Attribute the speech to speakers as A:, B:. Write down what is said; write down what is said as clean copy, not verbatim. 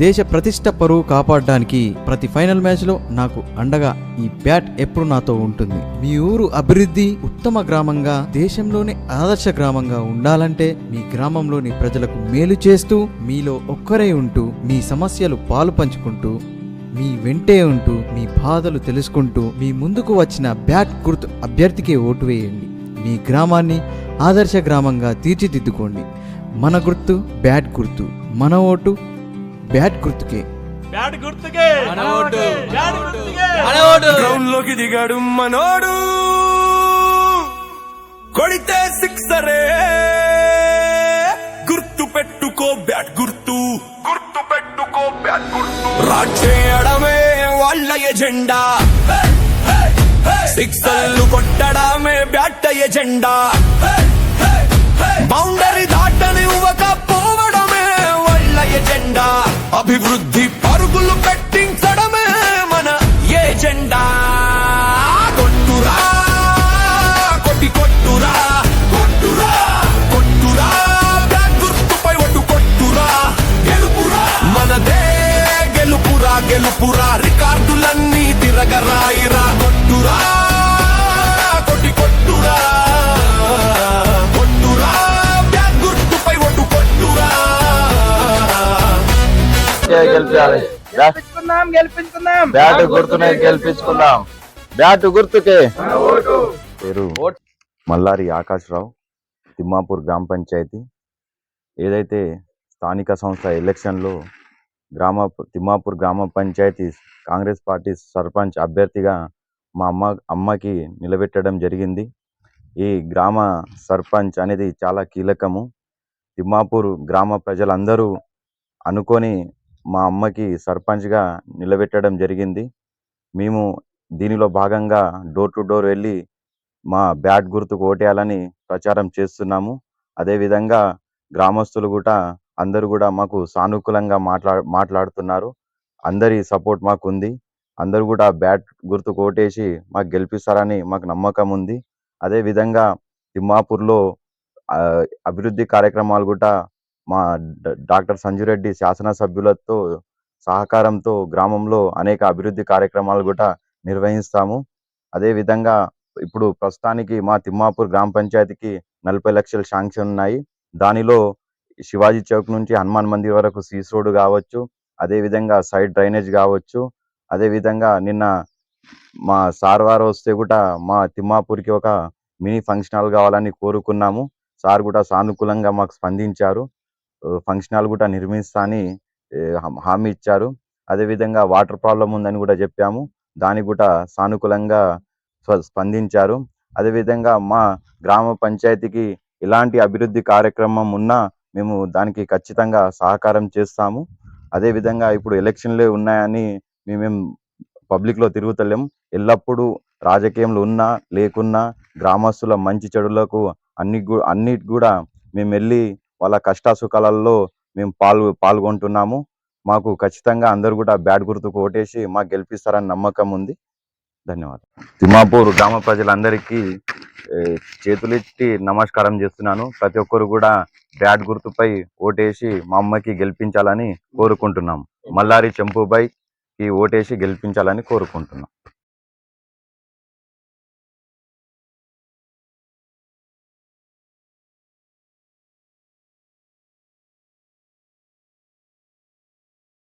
A: దేశ ప్రతిష్ట పరువు కాపాడడానికి ప్రతి ఫైనల్ మ్యాచ్లో నాకు అండగా ఈ బ్యాట్ ఎప్పుడు నాతో ఉంటుంది. మీ ఊరు అభివృద్ధి ఉత్తమ గ్రామంగా, దేశంలోనే ఆదర్శ గ్రామంగా ఉండాలంటే మీ గ్రామంలోని ప్రజలకు మేలు చేస్తూ, మీలో ఒక్కరే ఉంటూ, మీ సమస్యలు పాలు పంచుకుంటూ, మీ వెంటే ఉంటూ, మీ బాధలు తెలుసుకుంటూ, మీ ముందుకు వచ్చిన బ్యాట్ గుర్తు అభ్యర్థికే ఓటు వేయండి. మీ గ్రామాన్ని ఆదర్శ గ్రామంగా తీర్చిదిద్దుకోండి. మన గుర్తు బ్యాట్ గుర్తు, మన ఓటు బ్యాట్ గుర్తుకే.
B: బ్యాట్ గుర్తుకే
C: మన ఓటు.
B: బ్యాట్ గుర్తుకే
C: మన ఓటు.
D: గ్రౌండ్ లోకి దిగాడు మనోడు, కొడితే సిక్సరే. గుర్తు పెట్టుకో బ్యాట్ గుర్తు, గుర్తు పెట్టుకో బ్యాట్ గుర్తు. రాట్ చేయడమే వాళ్ళ ఎజెండా, సిక్సర్లు కొట్టడమే బ్యాట్ ఎజెండా. బౌండరీ దాటని పోవడమే వాళ్ళ ఎజెండా. అభివృద్ధి పరుగులు పెట్టించడమే మన ఎజెండా. కొట్టురా కొట్టి కొట్టురా, కొట్టురా కొట్టురా, బ్యాట్ గుర్తుపై ఒట్టు కొట్టురా. గెలుపురా మనదే, గెలుపురా గెలుపురా, రికార్డులన్నీ తిరగరాయిరా. కొట్టురా కొట్టి కొట్టురా, కొట్టురా, బ్యాట్ గుర్తుపై ఒట్టు కొట్టురా.
E: గెలిపించుకుందాం.
F: బ్యాట్ గుర్తునే గెలిపించుకుందాం. బ్యాట్ గుర్తుకే. పేరు మల్లారి ఆకాశ్రావు, తిమ్మాపూర్ గ్రామ పంచాయతీ. ఏదైతే స్థానిక సంస్థ ఎలక్షన్లో తిమ్మాపూర్ గ్రామ పంచాయతీ కాంగ్రెస్ పార్టీ సర్పంచ్ అభ్యర్థిగా మా అమ్మకి నిలబెట్టడం జరిగింది. ఈ గ్రామ సర్పంచ్ అనేది చాలా కీలకము. తిమ్మాపూర్ గ్రామ ప్రజలందరూ అనుకొని మా అమ్మకి సర్పంచ్గా నిలబెట్టడం జరిగింది. మేము దీనిలో భాగంగా డోర్ టు డోర్ వెళ్ళి మా బ్యాట్ గుర్తుకు ఓటేయాలని ప్రచారం చేస్తున్నాము. అదేవిధంగా గ్రామస్తులు కూడా అందరూ కూడా మాకు సానుకూలంగా మాట్లాడుతున్నారు. అందరి సపోర్ట్ మాకు ఉంది. అందరూ కూడా బ్యాట్ గుర్తుకు ఓటేసి మాకు గెలిపిస్తారని మాకు నమ్మకం ఉంది. అదేవిధంగా తిమ్మాపూర్లో అభివృద్ధి కార్యక్రమాలు కూడా మా డాక్టర్ సంజురెడ్డి శాసనసభ్యులతో సహకారంతో గ్రామంలో అనేక అభివృద్ధి కార్యక్రమాలు కూడా నిర్వహిస్తాము. అదేవిధంగా ఇప్పుడు ప్రస్తుతానికి మా తిమ్మాపూర్ గ్రామ పంచాయతీకి 40 లక్షలు శాంక్షన్ ఉన్నాయి. దానిలో శివాజీ చౌక్ నుంచి హనుమాన్ మందిర్ వరకు సీస్ రోడ్ కావచ్చు, అదేవిధంగా సైడ్ డ్రైనేజ్ కావచ్చు. అదేవిధంగా నిన్న మా సార్ వారు వస్తే కూడా మా తిమ్మాపూర్కి ఒక మినీ ఫంక్షన్ హాల్ కావాలని కోరుకున్నాము. సార్ కూడా సానుకూలంగా మాకు స్పందించారు. ఫంక్షన్ హాల్ కూడా నిర్మిస్తా అని హామీ ఇచ్చారు. అదేవిధంగా వాటర్ ప్రాబ్లం ఉందని కూడా చెప్పాము. దానికి కూడా సానుకూలంగా స్పందించారు. అదేవిధంగా మా గ్రామ పంచాయతీకి ఎలాంటి అభివృద్ధి కార్యక్రమం ఉన్నా మేము దానికి ఖచ్చితంగా సహకారం చేస్తాము. అదేవిధంగా ఇప్పుడు ఎలక్షన్లే ఉన్నాయని మేమేం పబ్లిక్లో తిరుగుతలేం. ఎల్లప్పుడూ రాజకీయంలో ఉన్నా లేకున్నా గ్రామస్తుల మంచి చెడులకు అన్నిటి కూడా మేము వెళ్ళి వాళ్ళ కష్టాసుఖాలలో మేము పాల్గొంటున్నాము. మాకు ఖచ్చితంగా అందరూ కూడా బ్యాట్ గుర్తుకు ఓటేసి మాకు గెలిపిస్తారని నమ్మకం ఉంది. ధన్యవాదాలు. తిమ్మాపూర్ గ్రామ ప్రజలందరికీ చేతులెత్తి నమస్కారం చేస్తున్నాను. ప్రతి ఒక్కరు కూడా బ్యాట్ గుర్తుపై ఓటేసి మా అమ్మకి గెలిపించాలని కోరుకుంటున్నాం. మల్లారి చెంపుబాయికి ఓటేసి గెలిపించాలని కోరుకుంటున్నాం.